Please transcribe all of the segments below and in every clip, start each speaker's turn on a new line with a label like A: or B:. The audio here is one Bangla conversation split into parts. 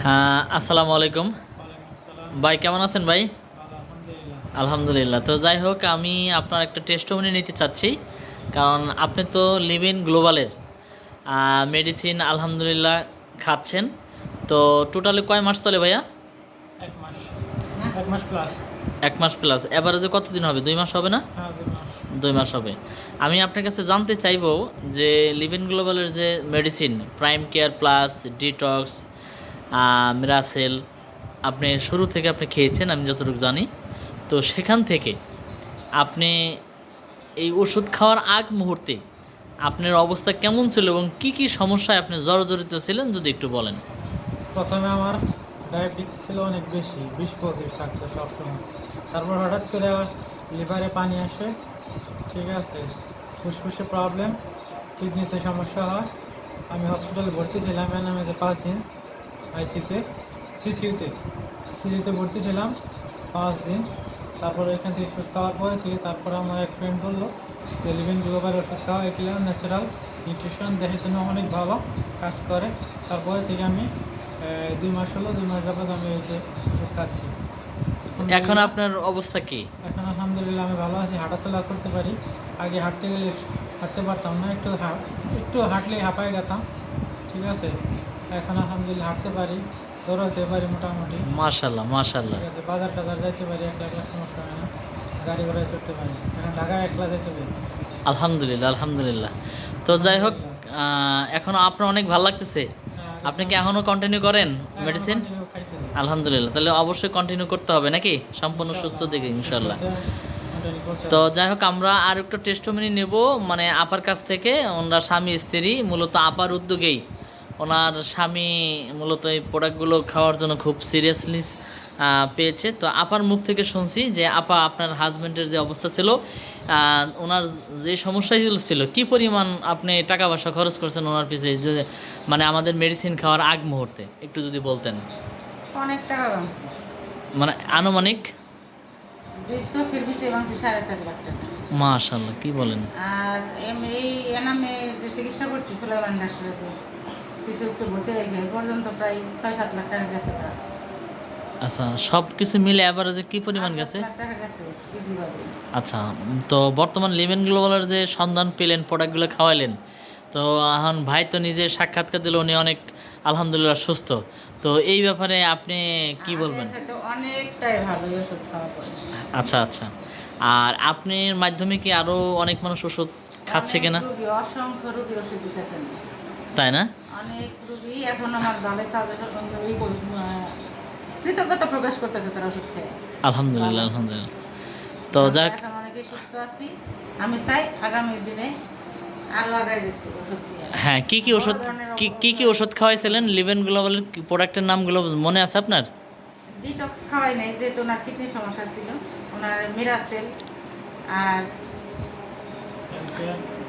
A: হ্যাঁ, আসসালামু আলাইকুম। ভাই কেমন আছেন ভাই? আলহামদুলিল্লাহ। তো যাই হোক, আমি আপনার একটা টেস্টিমনি নিতে চাচ্ছি, কারণ আপনি তো লিভ ইন গ্লোবালের মেডিসিন আলহামদুলিল্লাহ খাচ্ছেন। তো টোটালি কয় মাস চলে ভাইয়া?
B: 1 মাস। 1 মাস প্লাস।
A: 1 মাস প্লাস। এভারেজে কতদিন হবে? 2 মাস হবে না?
B: হ্যাঁ, 2 মাস।
A: 2 মাস হবে। আমি আপনার কাছে জানতে চাইবো যে লিভ ইন গ্লোবালের যে medicine prime care plus, detox, miracle, আপনি শুরু থেকে আপনি খেয়েছেন আমি যতটুকু জানি। তো সেখান থেকে আপনি এই ওষুধ খাওয়ার আগ মুহূর্তে আপনার অবস্থা কেমন ছিল এবং কি কি সমস্যায় আপনি জর্জরিত ছিলেন যদি একটু বলেন।
B: প্রথমে আমার ডায়াবেটিক্স ছিল অনেক বেশি, 20-25 থাকতো সবসময়। তারপর হঠাৎ করে আবার লিভারে পানি আসে, ঠিক আছে, ফুসফুসে প্রবলেম, কিডনিতে সমস্যা হয়। আমি হসপিটালে ভর্তি ছিলাম এনামেতে 5 দিন, আইসিতে সিসিউতে সিসিতে ভর্তি ছিলাম 5 দিন। তারপরে এখান থেকে সুস্থ হওয়ার পরে থেকে তারপরে আমার এক ফ্রেন্ড বললো যে লিভিং গ্লোবাল ওষুধ খাওয়া, এগুলো ন্যাচারাল নিউট্রিশন দেহের জন্য অনেক ভালো কাজ করে। তারপরে থেকে আমি 2 মাস হলো, 2 মাস যাবত আমি এই যে ওষুধ খাচ্ছি।
A: এখন আপনার অবস্থা কি?
B: এখন আলহামদুলিল্লাহ আমি ভালো আছি, হাঁটাচলা করতে পারি। আগে হাঁটতে গেলে হাঁটতে পারতাম না, একটু হাঁটলেই হাঁপায় যেতাম, ঠিক আছে। এখন আলহামদুলিল্লাহ হাঁটতে পারি, দৌড়াতে পারি মোটামুটি,
A: মাশাল্লাহ মাশাল্লাহ।
B: ঠিক আছে। বাজার টাজার যাইতে পারি, একলা একলা সমস্যা হয় না। গাড়ি ঘোড়ায় চড়তে পারি, এখন ঢাকায় একলা যেতে পারি।
A: আলহামদুলিল্লাহ আলহামদুলিল্লাহ। তো যাই হোক, এখনও আপনার অনেক ভালো লাগতেছে?
B: হ্যাঁ,
A: আপনি কি এখনও কন্টিনিউ করেন মেডিসিন?
B: কন্টিনিউ খাইতেছি।
A: আলহামদুলিল্লাহ, তাহলে অবশ্যই কন্টিনিউ করতে হবে নাকি, সম্পূর্ণ সুস্থ দিকে ইনশাল্লাহ।
B: কন্টিনিউ করতে
A: তো
B: হবে।
A: যাই হোক, আমরা আর একটু টেস্টমিনি নেব, মানে আপার কাছ থেকে। ওনারা স্বামী স্ত্রী, মূলত আপার উদ্যোগেই ওনার স্বামী মূলত এই প্রোডাক্টগুলো খাওয়ার জন্য খুব সিরিয়াসলি পেয়েছে। তো আপার মুখ থেকে শুনছি যে আপা, আপনার হাজব্যান্ডের যে অবস্থা ছিল, ওনার যে সমস্যাগুলো ছিল, কি পরিমাণ আপনি টাকা পয়সা খরচ করছেন ওনার পিছিয়ে, যে মানে আমাদের মেডিসিন খাওয়ার আগ মুহূর্তে একটু যদি বলতেন।
C: অনেক টাকা ভাঙছে।
A: মানে আনুমানিক?
C: 200 ভাঙছে 4.5 লাখ টাকা।
A: মাশাআল্লাহ, কি বলেন!
C: আর এই এনামে যে চিকিৎসা করছি সুলাইমান ডাক্তারকে, শিশুকে ভর্তি রেখে এ পর্যন্ত প্রায় 6-7 লাখ টাকা গেছে তার।
A: আচ্ছা, সব কিছু মিলে অ্যাভারেজে কি পরিমাণ
C: 8-10
A: গেছে?
C: লাখ টাকা গেছে ইজিভাবে।
A: আচ্ছা, তো বর্তমান লিভেন গ্লোবালের যে সন্ধান পেলেন, প্রোডাক্টগুলো খাওয়াইলেন, তো এখন ভাই তো নিজে সাক্ষাৎকার দিল, উনি অনেক আলহামদুলিল্লাহ সুস্থ। তো এই ব্যাপারে আপনি কি বলবেন?
C: আগের সাথে অনেকটাই ভালো এই ওষুধ খাওয়ার পরে।
A: আচ্ছা আচ্ছা। আর আপনার মাধ্যমে কি আরও অনেক মানুষ ওষুধ খাচ্ছে
C: অনেক
A: কিনা?
C: রুগী, অসংখ্য রুগী ওষুধ দিতেছেন।
A: তাই না?
C: অনেক রুগী এখন আমার ভালো সাজেশন কৃতজ্ঞতা প্রকাশ করতেছে তারা ওষুধ খেয়ে।
A: আলহামদুলিল্লাহ আলহামদুলিল্লাহ। তো
C: আমরা
A: যাক,
C: এখন অনেকেই সুস্থ আছি। আমি চাই আগামী দিনে আরো আগায় যেতে ওষুধ দিয়ে।
A: হ্যাঁ, কি কি ওষুধ, কি ওষুধ খাওয়াইছিলেন? লিভেন গ্লোবালের প্রোডাক্টের নামগুলো মনে আছে আপনার?
C: ডিটক্স খাওয়াই নাই, যেহেতু ওনার কিডনির সমস্যা ছিল। ওনার মিরাসেল আর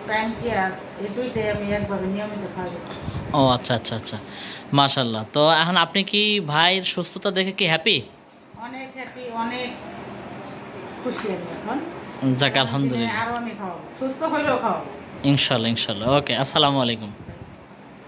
C: প্রাইম কেয়ার, এই দুইটাই আমি একভাবে নিয়মিত খাওয়া যেতেছি।
A: ও আচ্ছা আচ্ছা আচ্ছা, মাশাল্লাহ। তো এখন আপনি কি ভাইয়ের সুস্থতা দেখে কি হ্যাপি?
C: অনেক হ্যাপি, অনেক খুশি আমি এখন।
A: যাক
C: আগামী দিনে
A: আলহামদুলিল্লাহ।
C: আরো আমি খাওয়াবো, সুস্থ হইলেও খাওয়াবো।
A: ইনশাল্লাহ ইনশাল্লাহ। ওকে, আসসালামু আলাইকুম।